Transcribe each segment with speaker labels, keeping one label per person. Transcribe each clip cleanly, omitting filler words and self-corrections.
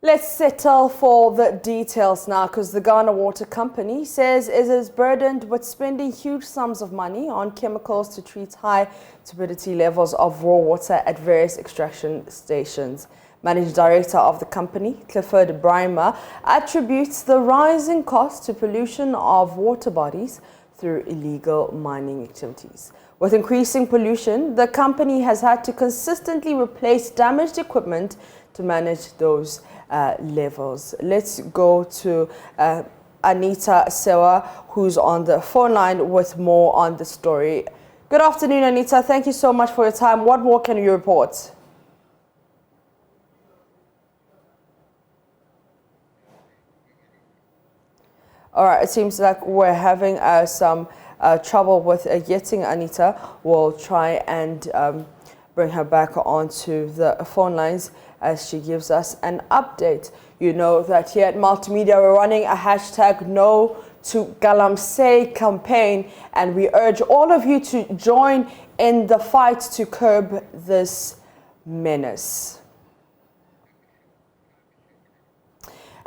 Speaker 1: Let's settle for the details now, because the Ghana Water Company says it is burdened with spending huge sums of money on chemicals to treat high turbidity levels of raw water at various extraction stations. Managing Director of the company, Clifford Brimer, attributes the rising cost to pollution of water bodies through illegal mining activities. With increasing pollution, the company has had to consistently replace damaged equipment to manage those levels. Let's go to Anita Sewa, who's on the phone line with more on the story. Good afternoon, Anita. Thank you so much for your time. What more can you report? All right, it seems like we're having some trouble with getting Anita. We'll try and bring her back onto the phone lines as she gives us an update. You know that here at Multimedia, we're running a hashtag No to Galamsey campaign, and we urge all of you to join in the fight to curb this menace.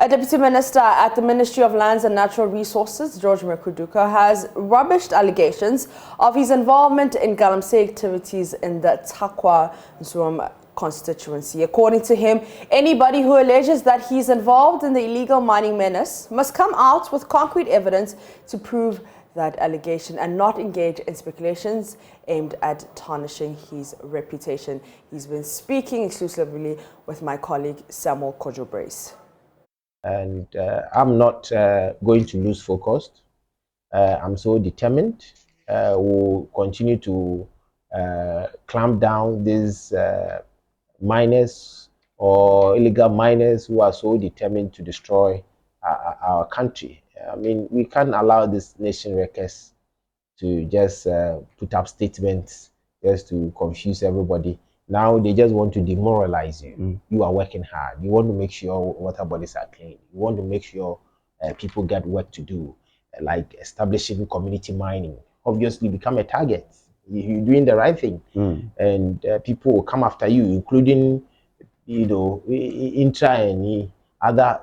Speaker 1: A Deputy Minister at the Ministry of Lands and Natural Resources, George Mekuduka, has rubbished allegations of his involvement in Galamsey activities in the Takwa Nzuom constituency. According to him, anybody who alleges that he's involved in the illegal mining menace must come out with concrete evidence to prove that allegation and not engage in speculations aimed at tarnishing his reputation. He's been speaking exclusively with my colleague Samuel Kojo-Brace.
Speaker 2: And I'm not going to lose focus. I'm so determined. We'll continue to clamp down these miners or illegal miners who are so determined to destroy our country. I mean, we can't allow this nation wreckers to just put up statements just to confuse everybody. Now they just want to demoralize you. You are working hard. You want to make sure water bodies are clean. You want to make sure people get work to do, like establishing community mining. Obviously, become a target. You're doing the right thing, and people will come after you, including, you know, intra and other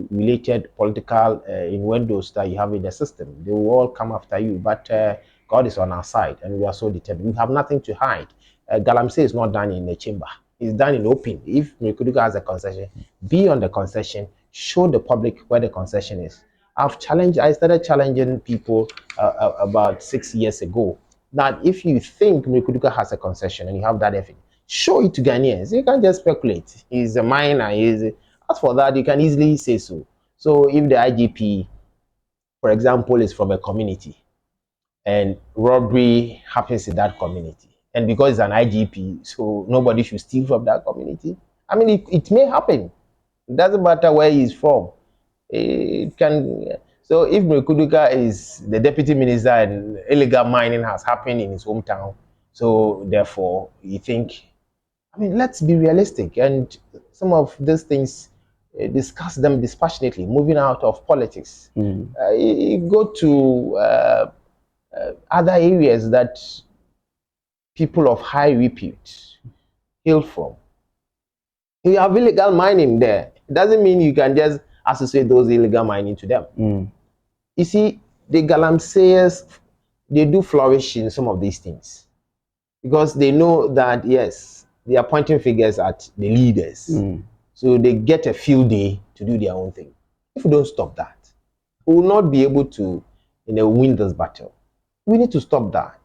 Speaker 2: related political innuendos that you have in the system. They will all come after you. But God is on our side, and we are so determined. We have nothing to hide. Galamsey is not done in the chamber. It's done in open. If Mekuduka has a concession, be on the concession, show the public where the concession is. I started challenging people about 6 years ago that if you think Mekuduka has a concession and you have that evidence, show it to Ghanaians. You can't just speculate. He's a miner. As for that, you can easily say so. So if the IGP, for example, is from a community and robbery happens in that community, and because it's an IGP, so nobody should steal from that community. I mean, it may happen. It doesn't matter where he's from. It can. So if Mekuduka is the deputy minister and illegal mining has happened in his hometown, so therefore you think, I mean, let's be realistic, and some of these things, discuss them dispassionately, moving out of politics. You go to other areas that people of high repute hail from. You have illegal mining there. It doesn't mean you can just associate those illegal mining to them. You see, the Galamseyers, they do flourish in some of these things because they know that, yes, they are pointing figures at the leaders. So they get a field day to do their own thing. If we don't stop that, we will not be able to win this battle. We need to stop that.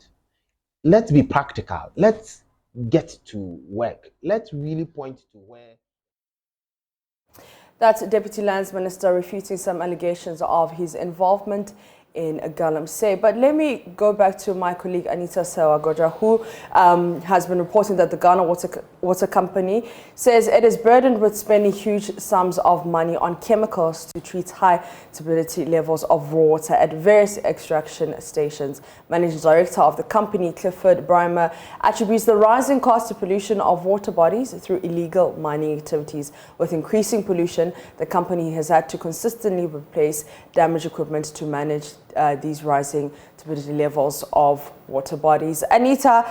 Speaker 2: Let's be practical. Let's get to work. Let's really point to where.
Speaker 1: That's Deputy Lands Minister refuting some allegations of his involvement in Galamsey. But let me go back to my colleague Anita Sewa, who has been reporting that the Ghana Water Company says it is burdened with spending huge sums of money on chemicals to treat high turbidity levels of raw water at various extraction stations. Managing Director of the company, Clifford Brimer, attributes the rising cost to pollution of water bodies through illegal mining activities. With increasing pollution, the company has had to consistently replace damaged equipment to manage these rising turbidity levels of water bodies. Anita,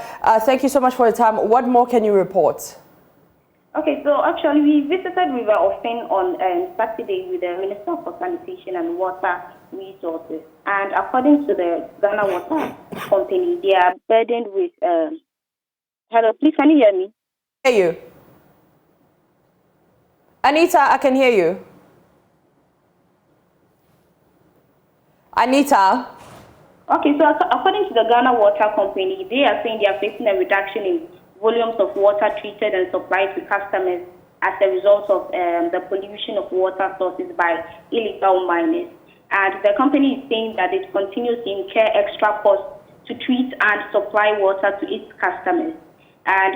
Speaker 1: thank you so much for your time. What more can you report?
Speaker 3: Okay, so actually we visited River Ofen on Saturday with the Minister for Sanitation and Water Resources. And according to the Ghana Water Company, they are burdened with... hello, please, can you hear me?
Speaker 1: Hear you. Anita, I can hear you. Anita.
Speaker 3: Okay, so according to the Ghana Water Company, they are saying they are facing a reduction in volumes of water treated and supplied to customers as a result of the pollution of water sources by illegal miners. And the company is saying that it continues to incur extra costs to treat and supply water to its customers. And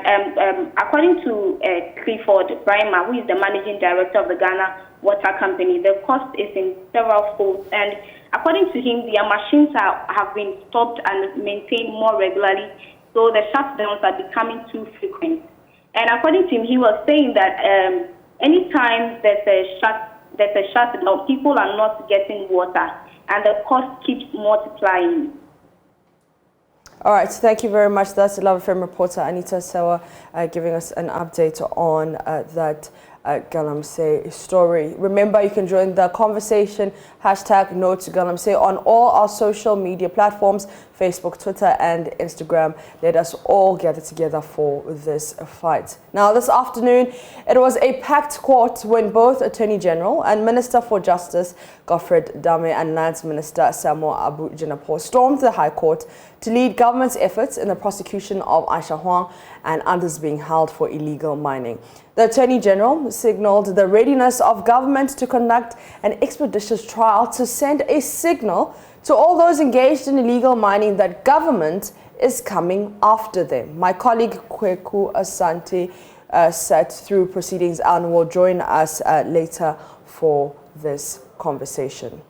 Speaker 3: according to Clifford Brima, who is the managing director of the Ghana Water Company, the cost is in several folds. And according to him, their machines have been stopped and maintained more regularly, so the shutdowns are becoming too frequent. And according to him, he was saying that anytime there's a shutdown, people are not getting water, and the cost keeps multiplying.
Speaker 1: All right, thank you very much. That's the Love FM reporter Anita Sewa giving us an update on that Galamsey story. Remember, you can join the conversation, hashtag No to Galamsey on all our social media platforms, Facebook, Twitter, and Instagram. Let us all gather together for this fight. Now, this afternoon, it was a packed court when both Attorney General and Minister for Justice Godfred Dame and Lands Minister Samuel Abu Jinapor stormed the High Court to lead government's efforts in the prosecution of Aisha Huang and others being held for illegal mining. The Attorney General signaled the readiness of government to conduct an expeditious trial to send a signal to all those engaged in illegal mining that government is coming after them. My colleague Kweku Asante sat through proceedings and will join us later for this conversation.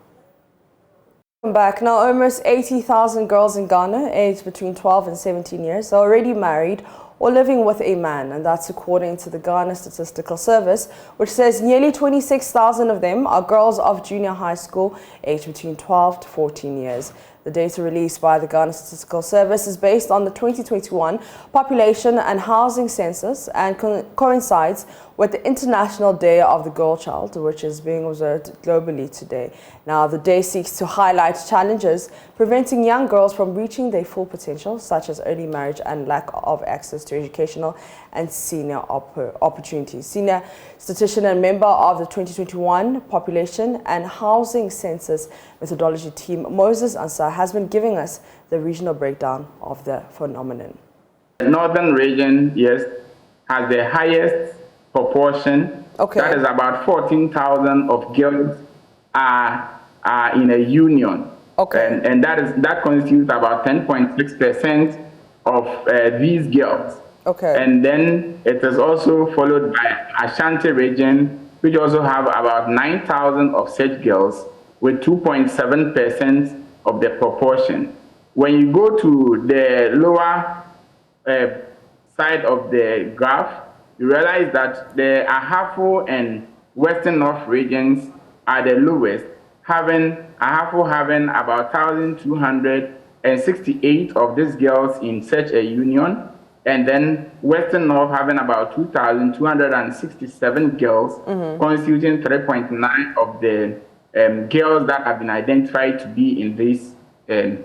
Speaker 1: Welcome back. Now, almost 80,000 girls in Ghana aged between 12 and 17 years are already married or living with a man, and that's according to the Ghana Statistical Service, which says nearly 26,000 of them are girls of junior high school aged between 12 to 14 years. The data released by the Ghana Statistical Service is based on the 2021 population and housing census and coincides with the International Day of the Girl Child, which is being observed globally today. Now, the day seeks to highlight challenges preventing young girls from reaching their full potential, such as early marriage and lack of access to educational and senior opportunities. Senior statistician and member of the 2021 Population and Housing Census Methodology Team, Moses Ansah, has been giving us the regional breakdown of the phenomenon.
Speaker 4: The northern region, yes, has the highest proportion.
Speaker 1: Okay.
Speaker 4: That is about 14,000 of girls are in a union.
Speaker 1: Okay.
Speaker 4: And that constitutes about 10.6% of these girls.
Speaker 1: Okay.
Speaker 4: And then it is also followed by Ashanti region, which also have about 9,000 of such girls with 2.7% of the proportion. When you go to the lower side of the graph, you realize that the Ahafo and Western North regions are the lowest, Ahafo having about 1,268 of these girls in such a union, and then Western North having about 2,267 girls, constituting 3.9 of the girls that have been identified to be in this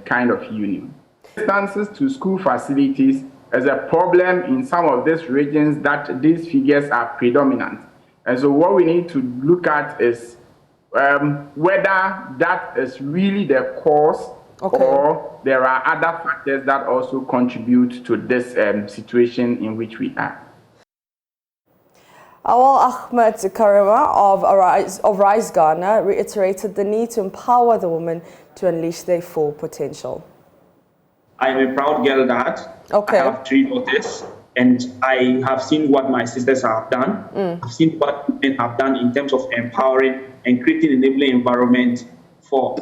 Speaker 4: kind of union. Distances to school facilities is a problem in some of these regions that these figures are predominant. And so what we need to look at is whether that is really the cause, or there are other factors that also contribute to this situation in which we are.
Speaker 1: Awal Ahmed Karima of Rise Ghana reiterated the need to empower the women to unleash their full potential.
Speaker 5: I'm a proud girl dad.
Speaker 1: Okay.
Speaker 5: I have 3 daughters, and I have seen what my sisters have done. I've seen what women have done in terms of empowering and creating an enabling environment for,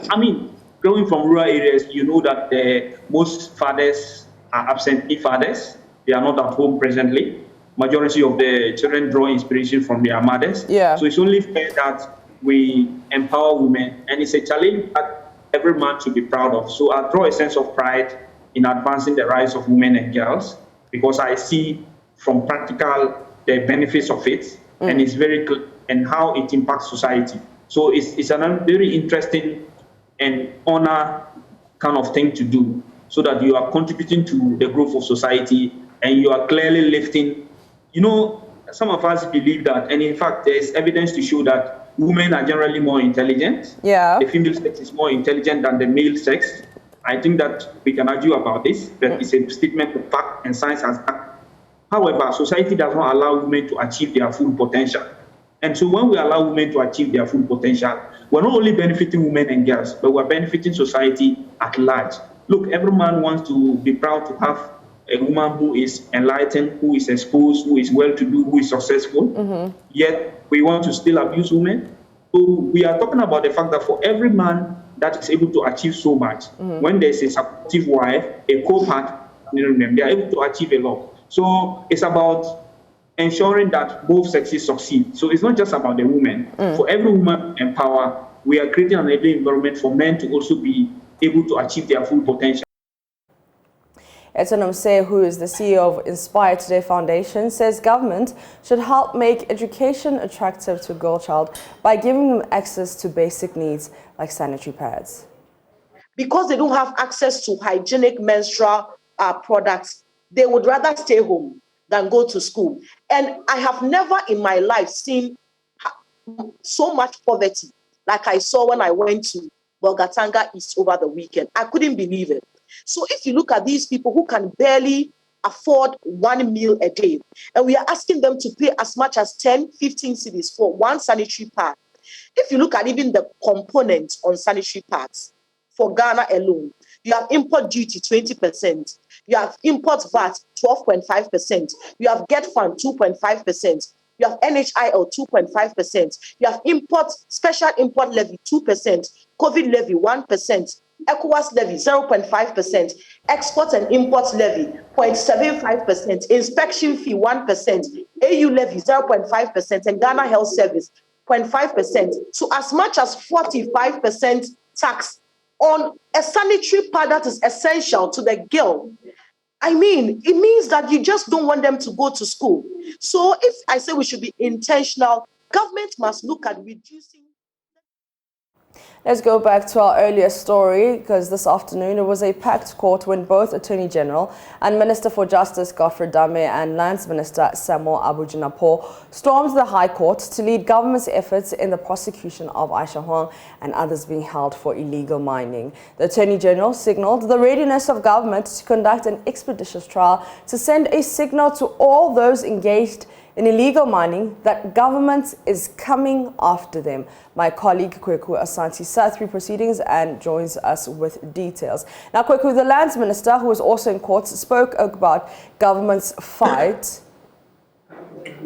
Speaker 5: growing from rural areas, you know that most fathers are absentee fathers. They are not at home presently. Majority of the children draw inspiration from their mothers.
Speaker 1: Yeah.
Speaker 5: So it's only fair that we empower women, and it's a challenge that every man should be proud of. So I draw a sense of pride in advancing the rights of women and girls, because I see from practical the benefits of it, and it's very clear, and how it impacts society. So it's a very interesting and honor kind of thing to do, so that you are contributing to the growth of society, and you are clearly lifting. Some of us believe that, and in fact, there is evidence to show that women are generally more intelligent.
Speaker 1: Yeah.
Speaker 5: The female sex is more intelligent than the male sex. I think that we can argue about this, but it's a statement of fact, and science has that. However, society does not allow women to achieve their full potential. And so when we allow women to achieve their full potential, we're not only benefiting women and girls, but we're benefiting society at large. Look, every man wants to be proud to have a woman who is enlightened, who is exposed, who is well-to-do, who is successful. Yet we want to still abuse women. So we are talking about the fact that for every man that is able to achieve so much, when there's a supportive wife, a co-partner, they are able to achieve a lot. So it's about ensuring that both sexes succeed. So it's not just about the women. For every woman empowered, we are creating an enabling environment for men to also be able to achieve their full potential.
Speaker 1: Etonomse, who is the CEO of Inspire Today Foundation, says government should help make education attractive to girl child by giving them access to basic needs like sanitary pads.
Speaker 6: Because they don't have access to hygienic menstrual products, they would rather stay home than go to school. And I have never in my life seen so much poverty like I saw when I went to Bolgatanga East over the weekend. I couldn't believe it. So if you look at these people who can barely afford one meal a day, and we are asking them to pay as much as 10, 15 cedis for one sanitary pad. If you look at even the components on sanitary pads, for Ghana alone, you have import duty 20%, you have import VAT 12.5%, you have Get Fund 2.5%, you have NHIL 2.5%, you have special import levy 2%, COVID levy 1%, ECOWAS levy 0.5%, export and import levy 0.75%, inspection fee 1%, AU levy 0.5%, and Ghana Health Service 0.5%. So as much as 45% tax on a sanitary pad that is essential to the girl. I mean, it means that you just don't want them to go to school. So if I say we should be intentional, government must look at reducing.
Speaker 1: Let's go back to our earlier story, because this afternoon it was a packed court when both Attorney General and Minister for Justice Godfrey Dame and Lands Minister Samuel Abujinapo stormed the High Court to lead government's efforts in the prosecution of Aisha Huang and others being held for illegal mining. The Attorney General signaled the readiness of government to conduct an expeditious trial to send a signal to all those engaged in illegal mining that government is coming after them. My colleague Kweku Asante sat through proceedings and joins us with details. Now, Kweku, the Lands Minister, who was also in court, spoke about government's fight.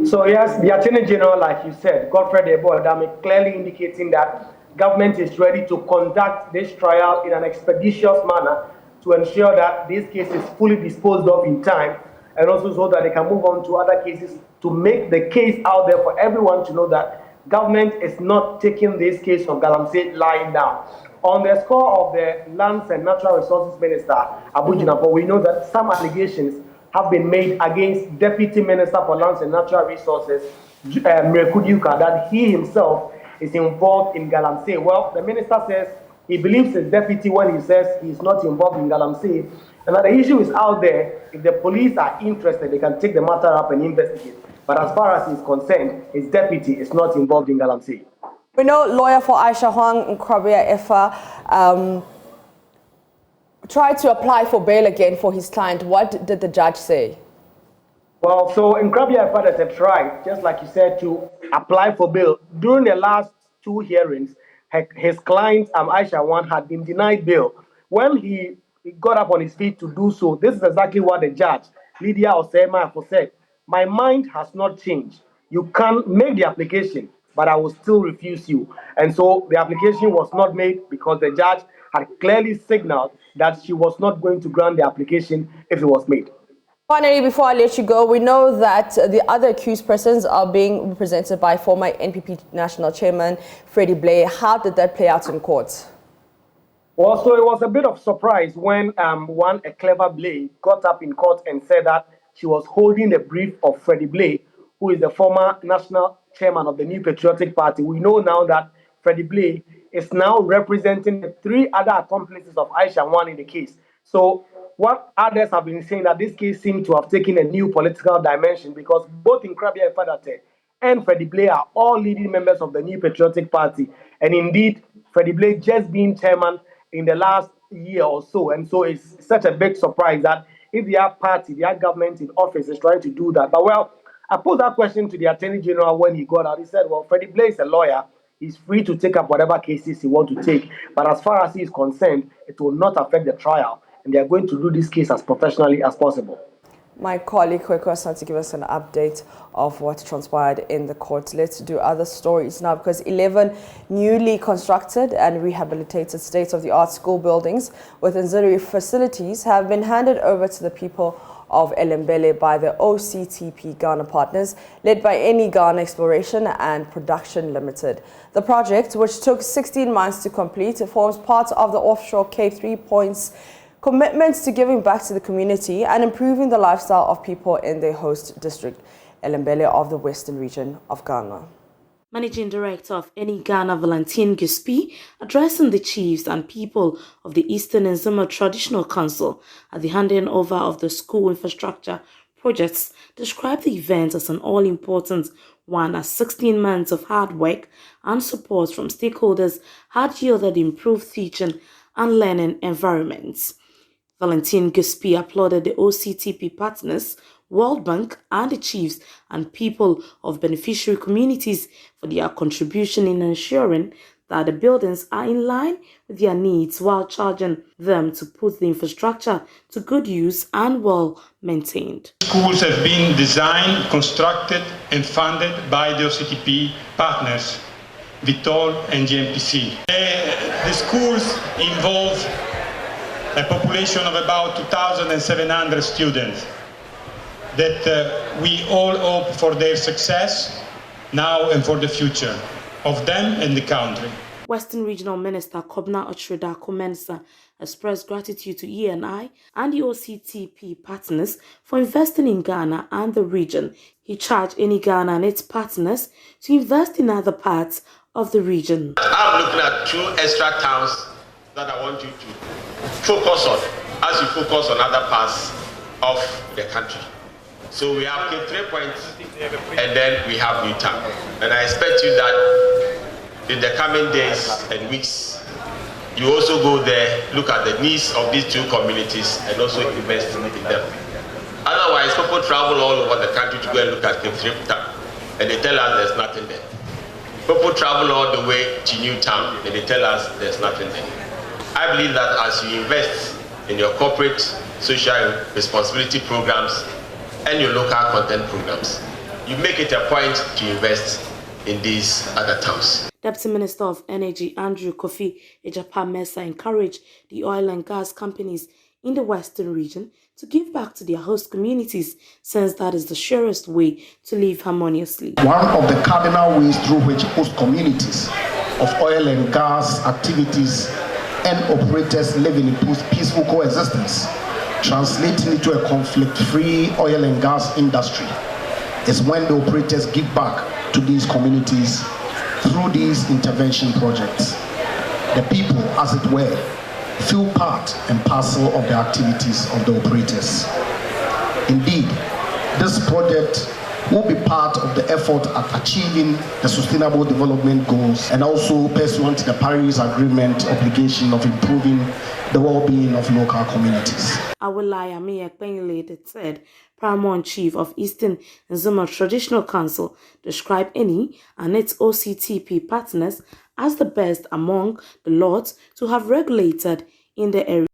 Speaker 7: So yes, the Attorney General, like you said, Godfrey Dame, clearly indicating that government is ready to conduct this trial in an expeditious manner to ensure that this case is fully disposed of in time, and also so that they can move on to other cases, to make the case out there for everyone to know that government is not taking this case of Galamsey lying down. On the score of the Lands and Natural Resources Minister, Abujinapo, we know that some allegations have been made against Deputy Minister for Lands and Natural Resources, Mrekudiuka, that he himself is involved in Galamsey. Well, the minister says he believes his deputy when he says he's not involved in Galamsey, and that the issue is out there. If the police are interested, they can take the matter up and investigate. But as far as he's concerned, his deputy is not involved in Galamsey.
Speaker 1: We know lawyer for Aisha Huang, Nkrabea Efa, tried to apply for bail again for his client. What did the judge say? Well,
Speaker 7: so Nkrabea Efa has tried, just like you said, to apply for bail. During the last two hearings, his client, Aisha Huang, had been denied bail. When he got up on his feet to do so, this is exactly what the judge, Lydia Osema, said. My mind has not changed. You can make the application, but I will still refuse you. And so the application was not made because the judge had clearly signaled that she was not going to grant the application if it was made.
Speaker 1: Finally, before I let you go, we know that the other accused persons are being represented by former NPP National Chairman Freddie Blay. How did that play out in court?
Speaker 7: Well, so it was a bit of surprise when a clever Blay got up in court and said that she was holding the brief of Freddie Blay, who is the former national chairman of the New Patriotic Party, we know now that Freddie Blay is now representing the 3 other accomplices of Aisha Wan in the case. So what others have been saying that this case seems to have taken a new political dimension because both Nkrabia Efadate and Freddie Blay are all leading members of the New Patriotic Party. And indeed, Freddie Blay just being chairman in the last year or so. And so it's such a big surprise that if their party, their government in office is trying to do that. But well, I posed that question to the Attorney General when he got out. He said, well, Freddie Blay is a lawyer. He's free to take up whatever cases he wants to take. But as far as he is concerned, it will not affect the trial. And they are going to do this case as professionally as possible.
Speaker 1: My colleague Kwekwe to give us an update of what transpired in the court. Let's do other stories now, because 11 newly constructed and rehabilitated state-of-the-art school buildings with auxiliary facilities have been handed over to the people of Elembele by the OCTP Ghana partners, led by Eni Ghana Exploration and Production Limited. The project, which took 16 months to complete, forms part of the offshore Cape 3 Points commitments to giving back to the community and improving the lifestyle of people in their host district, Elembele of the Western region of Ghana.
Speaker 8: Managing Director of Eni Ghana, Valentine Gispi, addressing the chiefs and people of the Eastern Nzima Traditional Council at the handing over of the school infrastructure projects, described the event as an all-important one, as 16 months of hard work and support from stakeholders had yielded improved teaching and learning environments. Valentine Gispi applauded the OCTP partners, World Bank and the chiefs and people of beneficiary communities for their contribution in ensuring that the buildings are in line with their needs while charging them to put the infrastructure to good use and well maintained.
Speaker 9: Schools have been designed, constructed and funded by the OCTP partners, Vitol and GMPC. The schools involve a population of about 2,700 students that we all hope for their success now and for the future of them and the country.
Speaker 8: Western Regional Minister Kobna Ochredako Mensah expressed gratitude to ENI and the OCTP partners for investing in Ghana and the region. He charged Eni Ghana and its partners to invest in other parts of the region.
Speaker 10: I'm looking at 2 extra towns that I want you to focus on as you focus on other parts of the country. So we have Cape 3 Points and then we have Newtown. And I expect you that in the coming days and weeks, you also go there, look at the needs of these 2 communities and also invest in them. Otherwise, people travel all over the country to go and look at Cape 3 Points and they tell us there's nothing there. People travel all the way to Newtown and they tell us there's nothing there. I believe that as you invest in your corporate social responsibility programs and your local content programs, you make it a point to invest in these other towns.
Speaker 8: Deputy Minister of Energy Andrew Kofi Ejapa-Mensah encouraged the oil and gas companies in the Western region to give back to their host communities, since that is the surest way to live harmoniously.
Speaker 11: One of the cardinal ways through which host communities of oil and gas activities and operators live in a peaceful coexistence, translating into a conflict-free oil and gas industry, is when the operators give back to these communities through these intervention projects. The people, as it were, feel part and parcel of the activities of the operators. Indeed, this project will be part of the effort at achieving the Sustainable Development Goals and also pursuant to the Paris Agreement obligation of improving the well-being of local communities.
Speaker 8: Awolai Amiya Kpengle, the third Paramount Chief of Eastern Nzima Traditional Council, described Eni and its OCTP partners as the best among the lots to have regulated in the area.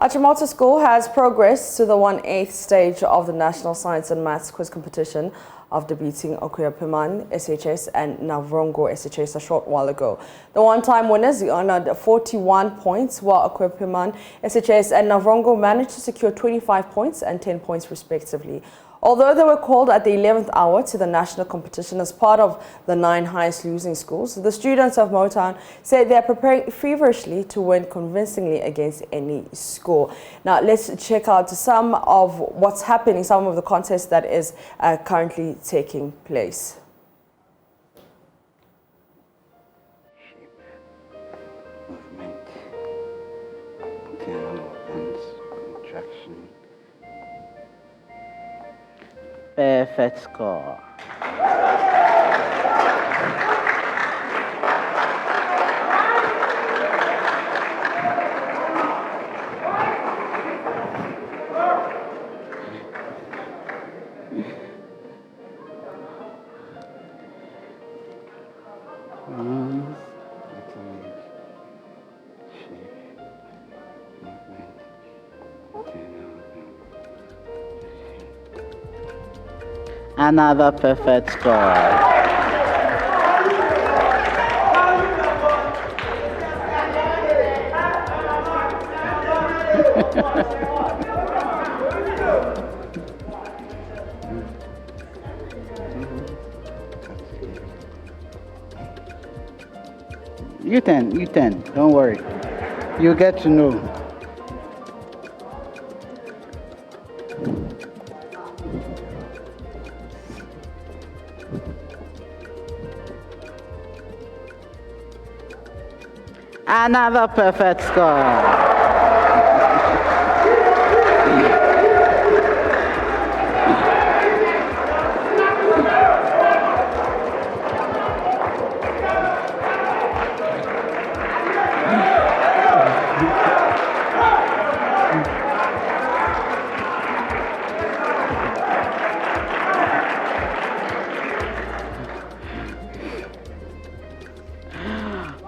Speaker 1: Achimota School has progressed to the 1/8 stage of the National Science and Maths Quiz Competition after beating Okwepiman SHS and Navrongo SHS a short while ago. The one-time winners earned 41 points, while Okwepiman SHS and Navrongo managed to secure 25 points and 10 points respectively. Although they were called at the 11th hour to the national competition as part of the 9 highest losing schools, the students of Motown said they are preparing feverishly to win convincingly against any school. Now, let's check out some of what's happening, some of the contest that is currently taking place.
Speaker 12: Perfect score. Another perfect score. You 10, don't worry. You get to know. Another perfect score.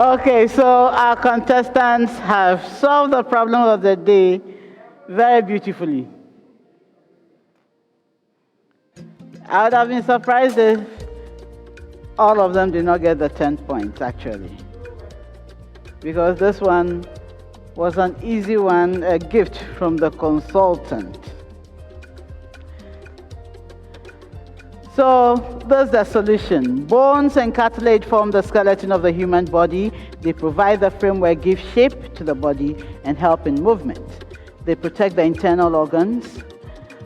Speaker 12: Okay, so our contestants have solved the problem of the day very beautifully. I would have been surprised if all of them did not get the 10 points, actually. Because this one was an easy one, a gift from the consultant. So there's the solution. Bones and cartilage form the skeleton of the human body. They provide the framework, give shape to the body, and help in movement. They protect the internal organs.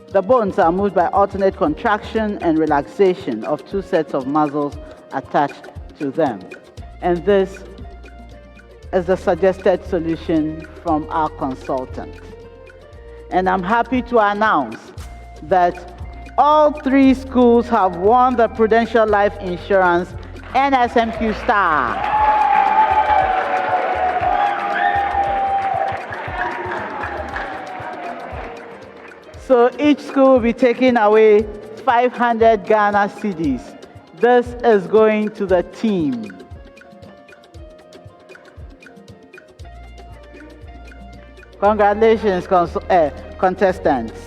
Speaker 12: The bones are moved by alternate contraction and relaxation of 2 sets of muscles attached to them. And this is the suggested solution from our consultant. And I'm happy to announce that all 3 schools have won the Prudential Life Insurance NSMQ Star. So each school will be taking away 500 Ghana cedis. This is going to the team. Congratulations, contestants.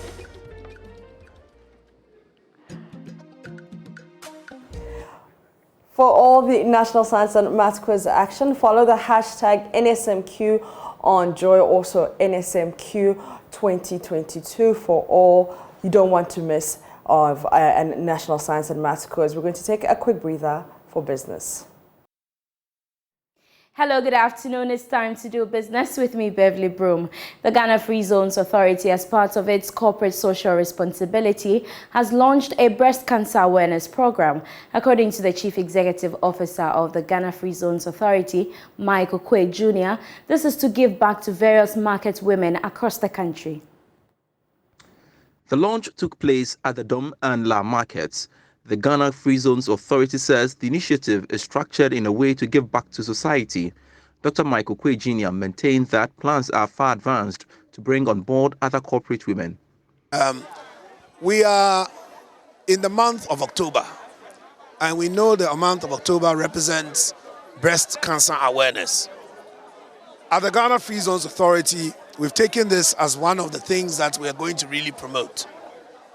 Speaker 1: For all the National Science and Maths Quiz action, follow the hashtag NSMQ on Joy, also NSMQ 2022 for all you don't want to miss of a National Science and Maths Quiz. We're going to take a quick breather for business.
Speaker 13: Hello, good afternoon. It's time to do business with me, Beverly Broom. The Ghana Free Zones Authority, as part of its corporate social responsibility, has launched a breast cancer awareness program. According to the Chief Executive Officer of the Ghana Free Zones Authority, Mike Okwei Jr., this is to give back to various market women across the country.
Speaker 14: The launch took place at the Dom and La markets. The Ghana Free Zones Authority says the initiative is structured in a way to give back to society. Dr. Michael Okwei Jr. maintained that plans are far advanced to bring on board other corporate women.
Speaker 15: We are in the month of October, and we know the month of October represents breast cancer awareness. At the Ghana Free Zones Authority, we've taken this as one of the things that we are going to really promote.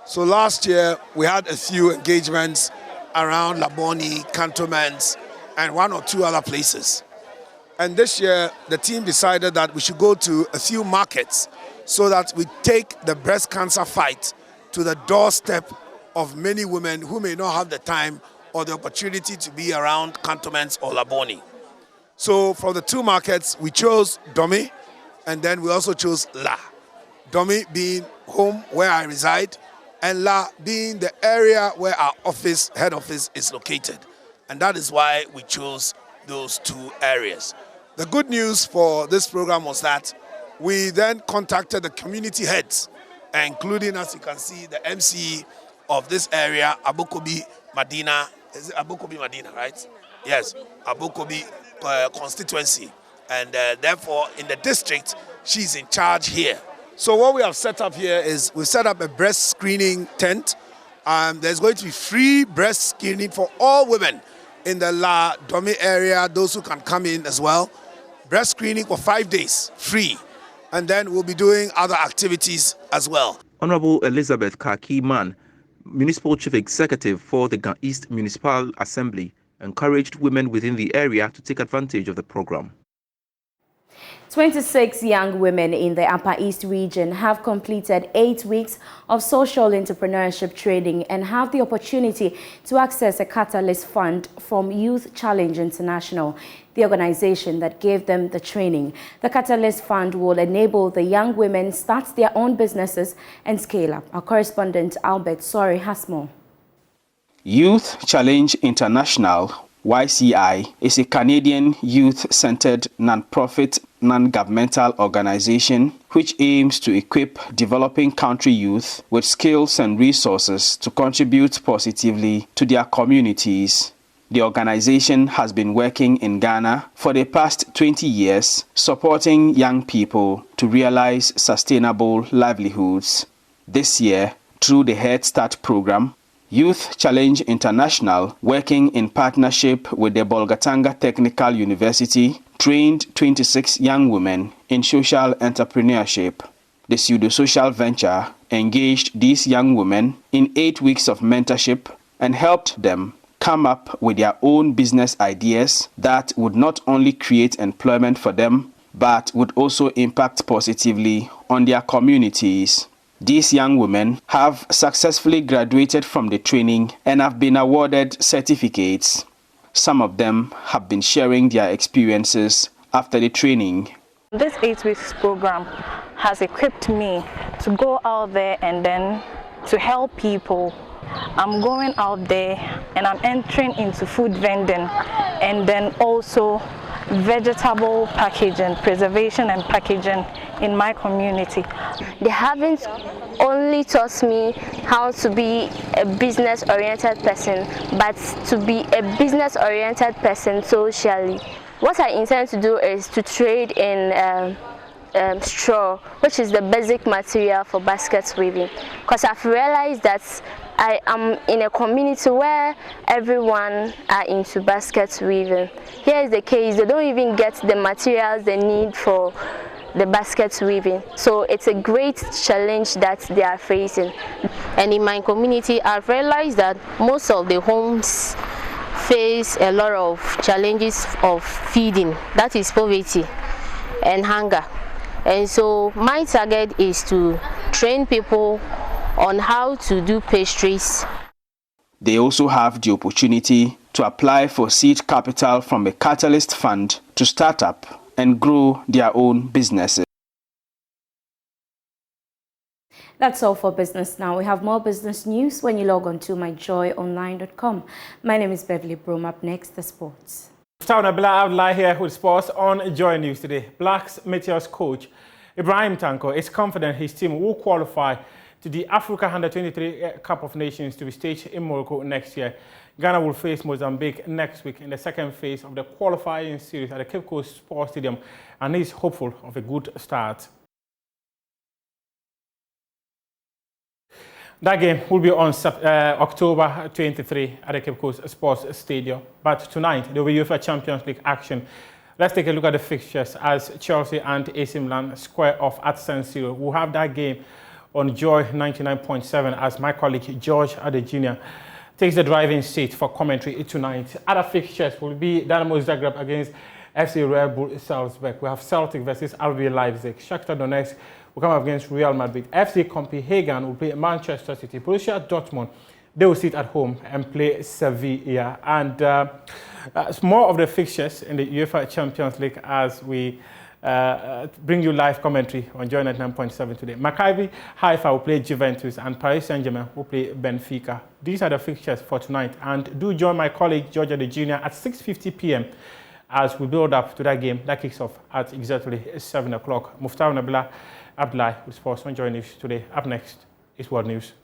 Speaker 15: So last year, we had a few engagements around Laboni, cantonments, and 1 or 2 other places. And this year, the team decided that we should go to a few markets so that we take the breast cancer fight to the doorstep of many women who may not have the time or the opportunity to be around cantonments or Laboni. So from the two markets, we chose Dome, and then we also chose La. Dome being home where I reside, and La being the area where our head office is located. And that is why we chose those two areas. The good news for this program was that we then contacted the community heads, including, as you can see, the MC of this area, Abokobi Madina. Is it Abokobi Madina, right? Yes, Abokobi constituency. And therefore, in the district, she's in charge here. So what we have set up here is we've set up a breast screening tent. There's going to be free breast screening for all women in the La Dome area, those who can come in as well. Breast screening for 5 days, free. And then we'll be doing other activities as well.
Speaker 14: Honorable Elizabeth Kaki-Man, Municipal Chief Executive for the East Municipal Assembly, encouraged women within the area to take advantage of the program.
Speaker 13: 26 young women in the Upper East region have completed 8 weeks of social entrepreneurship training and have the opportunity to access a Catalyst Fund from Youth Challenge International, the organization that gave them the training. The Catalyst Fund will enable the young women start their own businesses and scale up. Our correspondent Albert Sori has more.
Speaker 16: Youth Challenge International, YCI, is a Canadian youth-centered non-profit, non-governmental organization which aims to equip developing country youth with skills and resources to contribute positively to their communities. The organization has been working in Ghana for the past 20 years, supporting young people to realize sustainable livelihoods. This year, through the Head Start program, Youth Challenge International, working in partnership with the Bolgatanga Technical University, trained 26 young women in social entrepreneurship. The pseudo-social venture engaged these young women in 8 weeks of mentorship and helped them come up with their own business ideas that would not only create employment for them, but would also impact positively on their communities. These young women have successfully graduated from the training and have been awarded certificates. Some of them have been sharing their experiences after the training.
Speaker 17: This 8 weeks program has equipped me to go out there and then to help people. I'm going out there and I'm entering into food vending and then also vegetable packaging, preservation and packaging in my community.
Speaker 18: They haven't only taught me how to be a business-oriented person, but to be a business-oriented person socially. What I intend to do is to trade in straw, which is the basic material for basket weaving, because I've realized that I am in a community where everyone are into basket weaving. Here is the case, they don't even get the materials they need for the basket weaving. So it's a great challenge that they are facing.
Speaker 19: And in my community, I've realized that most of the homes face a lot of challenges of feeding, that is poverty and hunger. And so my target is to train people on how to do pastries.
Speaker 16: They also have the opportunity to apply for seed capital from a Catalyst Fund to start up and grow their own businesses.
Speaker 13: That's all for Business Now. We have more business news when you log on to myjoyonline.com. My name is Beverly Broom. Up next, the sports.
Speaker 20: Town of Black Outline here with sports on Joy News today. Blacks Meteors coach Ibrahim Tanko is confident his team will qualify to the Africa Under-23 Cup of Nations to be staged in Morocco next year. Ghana will face Mozambique next week in the second phase of the qualifying series at the Cape Coast Sports Stadium, and is hopeful of a good start. That game will be on October 23 at the Cape Coast Sports Stadium. But tonight, there will be UEFA Champions League action. Let's take a look at the fixtures as Chelsea and AC Milan square off at San Siro. We'll have that game on Joy 99.7 as my colleague George Adejina takes the driving seat for commentary tonight. Other fixtures will be Dynamo Zagreb against FC Red Bull Salzburg. We have Celtic versus RB Leipzig. Shakhtar Donetsk will come up against Real Madrid. FC Copenhagen will play Manchester City. Borussia Dortmund they will sit at home and play Sevilla. And more of the fixtures in the UEFA Champions League as we bring you live commentary on Joy 99.7 today. Maccabi Haifa will play Juventus and Paris Saint-Germain will play Benfica. These are the fixtures for tonight. And do join my colleague Georgia the Junior at 6:50 p.m. as we build up to that game that kicks off at exactly 7 o'clock. Muftar Nabila Abdullah with sports on Joy News today. Up next is World News.